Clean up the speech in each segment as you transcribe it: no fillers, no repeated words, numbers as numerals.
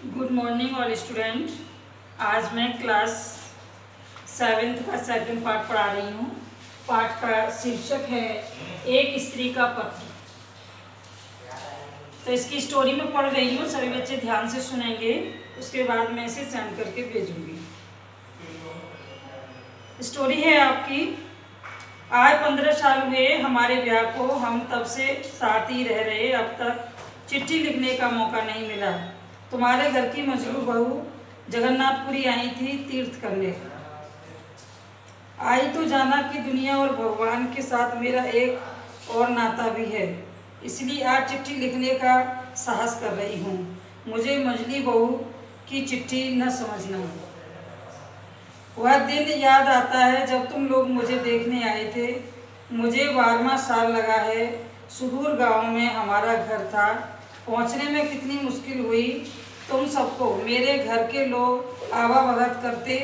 Good morning all student. आज मैं class 7th का सेकंड पार्ट पढ़ा रही हूँ। पाठ का शीर्षक है एक स्त्री का पत्र। तो इसकी स्टोरी में पढ़ रही हूँ, सभी बच्चे ध्यान से सुनेंगे, उसके बाद मैं इसे सेंड करके भेजूंगी। स्टोरी है आपकी। आज 15 साल हुए हमारे ब्याह को, हम तब से साथ ही रह रहे, अब तक चिट्ठी लिखने का मौका नहीं मिला। तुम्हारे घर की मजलू बहू जगन्नाथपुरी आई थी तीर्थ करने। आई तो जाना कि दुनिया और भगवान के साथ मेरा एक और नाता भी है, इसलिए आज चिट्ठी लिखने का साहस कर रही हूँ। मुझे मजली बहू की चिट्ठी न समझना। वह दिन याद आता है जब तुम लोग मुझे देखने आए थे। मुझे 12वां साल लगा है। सुदूर गांव में हमारा घर था। पहुंचने में कितनी मुश्किल हुई तुम सबको। मेरे घर के लोग आवाभगत करते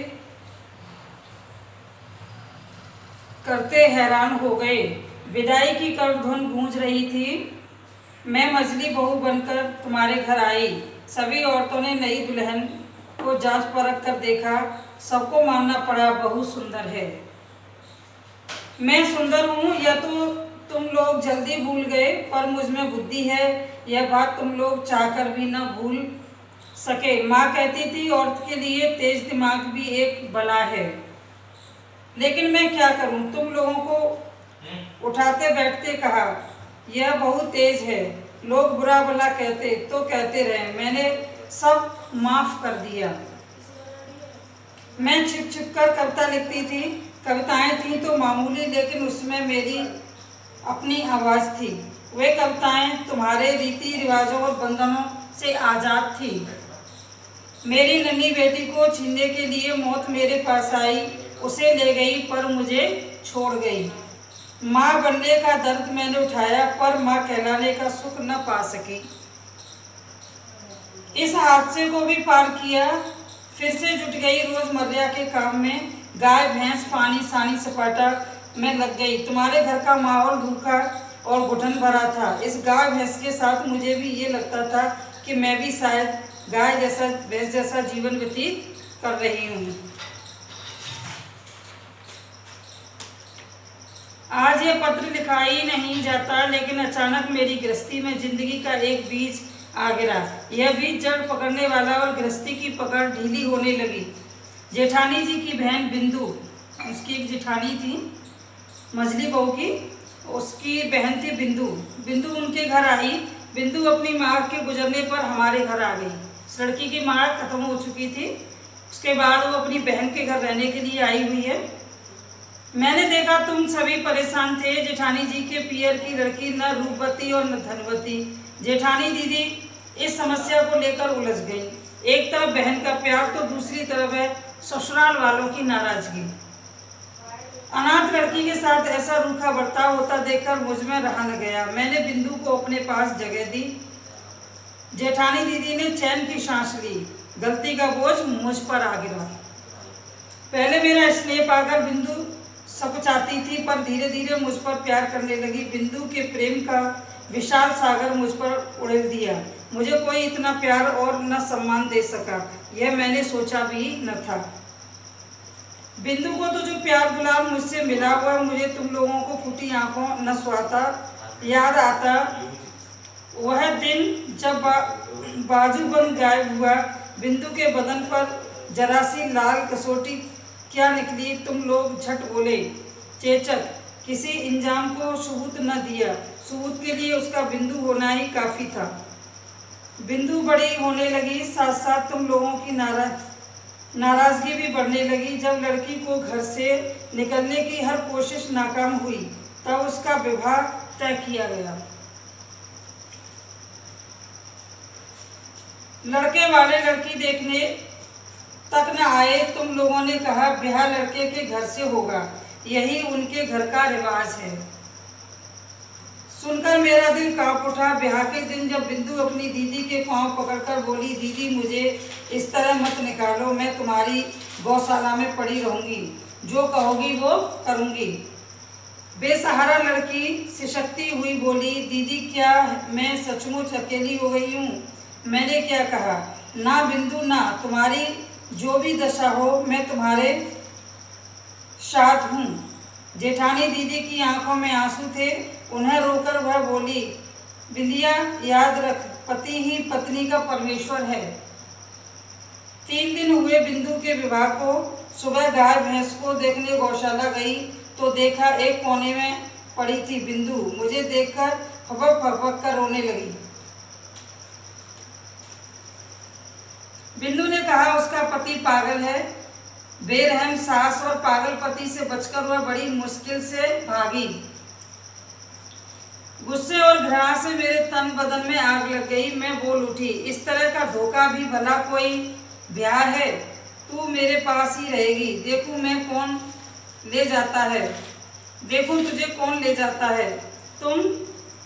करते हैरान हो गए। विदाई की करधुन गूंज रही थी। मैं मजली बहू बनकर तुम्हारे घर आई। सभी औरतों ने नई दुल्हन को जांच परख कर देखा। सबको मानना पड़ा बहू सुंदर है। मैं सुंदर हूँ यह तो तुम लोग जल्दी भूल गए, पर मुझ में बुद्धि है, यह बात तुम लोग चाहकर भी न भूल सके। माँ कहती थी औरत के लिए तेज दिमाग भी एक बला है, लेकिन मैं क्या करूं। तुम लोगों को उठाते बैठते कहा यह बहुत तेज है। लोग बुरा भला कहते तो कहते रहे, मैंने सब माफ कर दिया। मैं छिप छिप कर कविता लिखती थी। कविताएं थी तो मामूली, लेकिन उसमें मेरी अपनी आवाज़ थी। वे कविताएं तुम्हारे रीति रिवाजों और बंधनों से आज़ाद थी। मेरी नन्ही बेटी को छीनने के लिए मौत मेरे पास आई, उसे ले गई पर मुझे छोड़ गई। माँ बनने का दर्द मैंने उठाया, पर माँ कहलाने का सुख न पा सकी। इस हादसे को भी पार किया, फिर से जुट गई रोजमर्रा के काम में। गाय भैंस पानी सानी सपाटा में लग गई। तुम्हारे घर का माहौल रूखा और घुटन भरा था। इस गाय भैंस के साथ मुझे भी ये लगता था कि मैं भी शायद गाय जैसा भैंस जैसा जीवन व्यतीत कर रही हूँ। आज ये पत्र लिखा ही नहीं जाता, लेकिन अचानक मेरी गृहस्थी में जिंदगी का एक बीज आ गिरा। यह बीज जड़ पकड़ने वाला और गृहस्थी की पकड़ ढीली होने लगी। जेठानी जी की बहन बिंदु, उसकी एक जेठानी थी मजली बहू की, उसकी बहन थी बिंदु। बिंदु उनके घर आई। बिंदु अपनी माँ के गुजरने पर हमारे घर आ गई। इस लड़की की माँ खत्म हो चुकी थी, उसके बाद वो अपनी बहन के घर रहने के लिए आई हुई है। मैंने देखा तुम सभी परेशान थे। जेठानी जी के पियर की लड़की न रूपवती और न धनवती। जेठानी दीदी इस समस्या को लेकर उलझ गई। एक तरफ बहन का प्यार तो दूसरी तरफ है ससुराल वालों की नाराजगी। अनाथ लड़की के साथ ऐसा रूखा बर्ताव होता देखकर मुझ में रहा न गया। मैंने बिंदु को अपने पास जगह दी। जेठानी दीदी ने चैन की सांस ली। गलती का बोझ मुझ पर आ गिरा। पहले मेरा स्नेह पाकर बिंदु सकुचाती थी, पर धीरे धीरे मुझ पर प्यार करने लगी। बिंदु के प्रेम का विशाल सागर मुझ पर उड़ेल दिया। मुझे कोई इतना प्यार और न सम्मान दे सका, यह मैंने सोचा भी न था। बिंदु को तो जो प्यार गुलाल मुझसे मिला वह मुझे तुम लोगों को फूटी आंखों न सुहाता। याद आता वह दिन जब बाजू बन गायब हुआ। बिंदु के बदन पर जरा सी लाल कसौटी क्या निकली। तुम लोग झट बोले चेचक, किसी इंजाम को सबूत न दिया। सबूत के लिए उसका बिंदु होना ही काफ़ी था। बिंदु बड़ी होने लगी, साथ साथ तुम लोगों की नाराज़गी भी बढ़ने लगी। जब लड़की को घर से निकलने की हर कोशिश नाकाम हुई, तब उसका विवाह तय किया गया। लड़के वाले लड़की देखने तक न आए। तुम लोगों ने कहा ब्याह लड़के के घर से होगा, यही उनके घर का रिवाज है। सुनकर मेरा दिल कांप उठा। ब्याह के दिन जब बिंदु अपनी दीदी के पांव पकड़कर बोली, दीदी मुझे इस तरह मत निकालो, मैं तुम्हारी गौशाला में पड़ी रहूंगी, जो कहोगी वो करूंगी। बेसहारा लड़की सिसकती हुई बोली, दीदी क्या मैं सचमुच अकेली हो गई हूँ? मैंने क्या कहा? ना बिंदु, ना, तुम्हारी जो भी दशा हो मैं तुम्हारे साथ हूँ। जेठानी दीदी की आंखों में आंसू थे। उन्हें रोकर वह बोली, बिंदिया, याद रख, पति ही पत्नी का परमेश्वर है। 3 दिन हुए बिंदु के विवाह को। सुबह गाय भैंस को देखने गौशाला गई तो देखा एक कोने में पड़ी थी बिंदु। मुझे देखकर फपक फपक कर रोने लगी। बिंदु ने कहा उसका पति पागल है। बेरहम सास और पागल पति से बचकर वह बड़ी मुश्किल से भागी। गुस्से और घृणा से मेरे तन बदन में आग लग गई। मैं बोल उठी, इस तरह का धोखा भी भला कोई ब्याह है? तू मेरे पास ही रहेगी। देखूं मैं कौन ले जाता है, देखूं तुझे कौन ले जाता है। तुम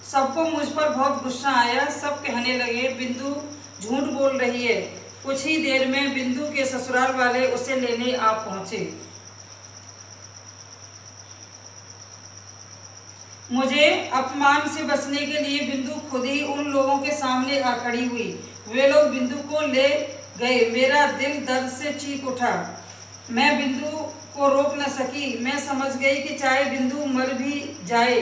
सबको मुझ पर बहुत गुस्सा आया। सब कहने लगे, बिंदु झूठ बोल रही है। कुछ ही देर में बिंदु के ससुराल वाले उसे लेने आ पहुंचे। मुझे अपमान से बचने के लिए बिंदु खुद ही उन लोगों के सामने आ खड़ी हुई। वे लोग बिंदु को ले गए। मेरा दिल दर्द से चीख उठा। मैं बिंदु को रोक न सकी। मैं समझ गई कि चाहे बिंदु मर भी जाए,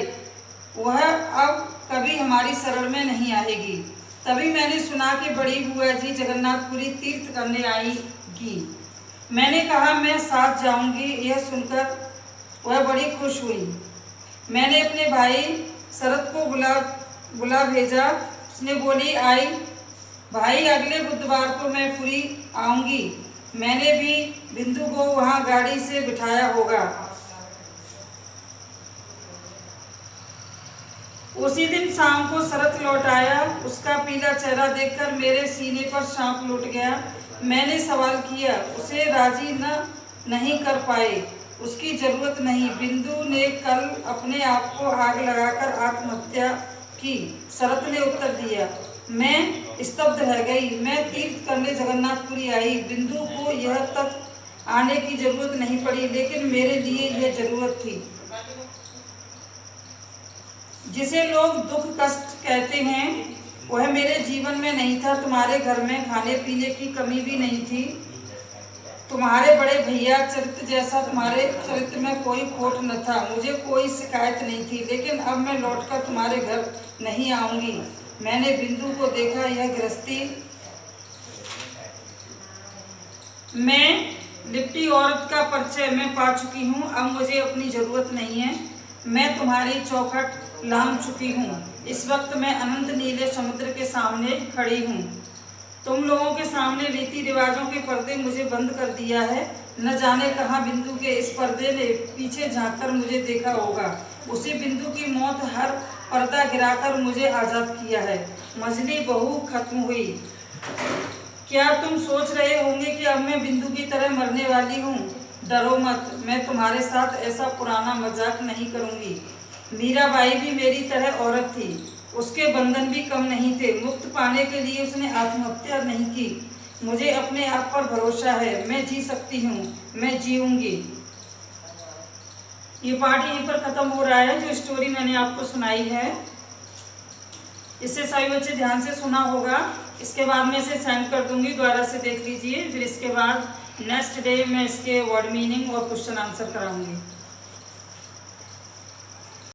वह अब कभी हमारी शरण में नहीं आएगी। तभी मैंने सुना कि बड़ी बुआ जी जगन्नाथपुरी तीर्थ करने आएगी। मैंने कहा मैं साथ जाऊंगी। यह सुनकर वह बड़ी खुश हुई। मैंने अपने भाई शरद को बुला भेजा। उसने बोली, आई भाई, अगले बुधवार को मैं पुरी आऊंगी। मैंने भी बिंदु को वहां गाड़ी से बिठाया होगा। उसी दिन शाम को शरद लौट आया। उसका पीला चेहरा देखकर मेरे सीने पर सांप लौट गया। मैंने सवाल किया, उसे राजी नहीं कर पाए? उसकी जरूरत नहीं। बिंदु ने कल अपने आप को आग लगाकर आत्महत्या की, शरद ने उत्तर दिया। मैं स्तब्ध रह गई। मैं तीर्थ करने जगन्नाथपुरी आई। बिंदु को यह तक आने की जरूरत नहीं पड़ी, लेकिन मेरे लिए यह जरूरत थी। जिसे लोग दुख कष्ट कहते हैं वह मेरे जीवन में नहीं था। तुम्हारे घर में खाने पीने की कमी भी नहीं थी। तुम्हारे बड़े भैया चरित्र जैसा तुम्हारे चरित्र में कोई खोट न था। मुझे कोई शिकायत नहीं थी, लेकिन अब मैं लौटकर तुम्हारे घर नहीं आऊंगी। मैंने बिंदु को देखा। यह गृहस्थी में लिपटी औरत का परिचय मैं पा चुकी हूँ। अब मुझे अपनी जरूरत नहीं है। मैं तुम्हारी चौखट लांघ चुकी हूँ। इस वक्त मैं अनंत नीले समुद्र के सामने खड़ी हूँ। तुम लोगों के सामने रीति रिवाजों के पर्दे मुझे बंद कर दिया है। न जाने कहाँ बिंदु के इस पर्दे ने पीछे झांककर मुझे देखा होगा। उसी बिंदु की मौत हर पर्दा गिराकर मुझे आज़ाद किया है। मजली बहू खत्म हुई। क्या तुम सोच रहे होंगे कि अब मैं बिंदु की तरह मरने वाली हूँ? डरो मत, मैं तुम्हारे साथ ऐसा पुराना मजाक नहीं करूँगी। मीराबाई भी मेरी तरह औरत थी। उसके बंधन भी कम नहीं थे। मुक्त पाने के लिए उसने आत्महत्या नहीं की। मुझे अपने आप पर भरोसा है। मैं जी सकती हूँ, मैं जीऊँगी। ये पार्ट यहीं पर ख़त्म हो रहा है। जो स्टोरी मैंने आपको सुनाई है, इसे सभी बच्चे ध्यान से सुना होगा। इसके बाद मैं इसे सेंड कर दूंगी, दोबारा से देख लीजिए। फिर इसके बाद नेक्स्ट डे मैं इसके वर्ड मीनिंग और क्वेश्चन आंसर कराऊंगी।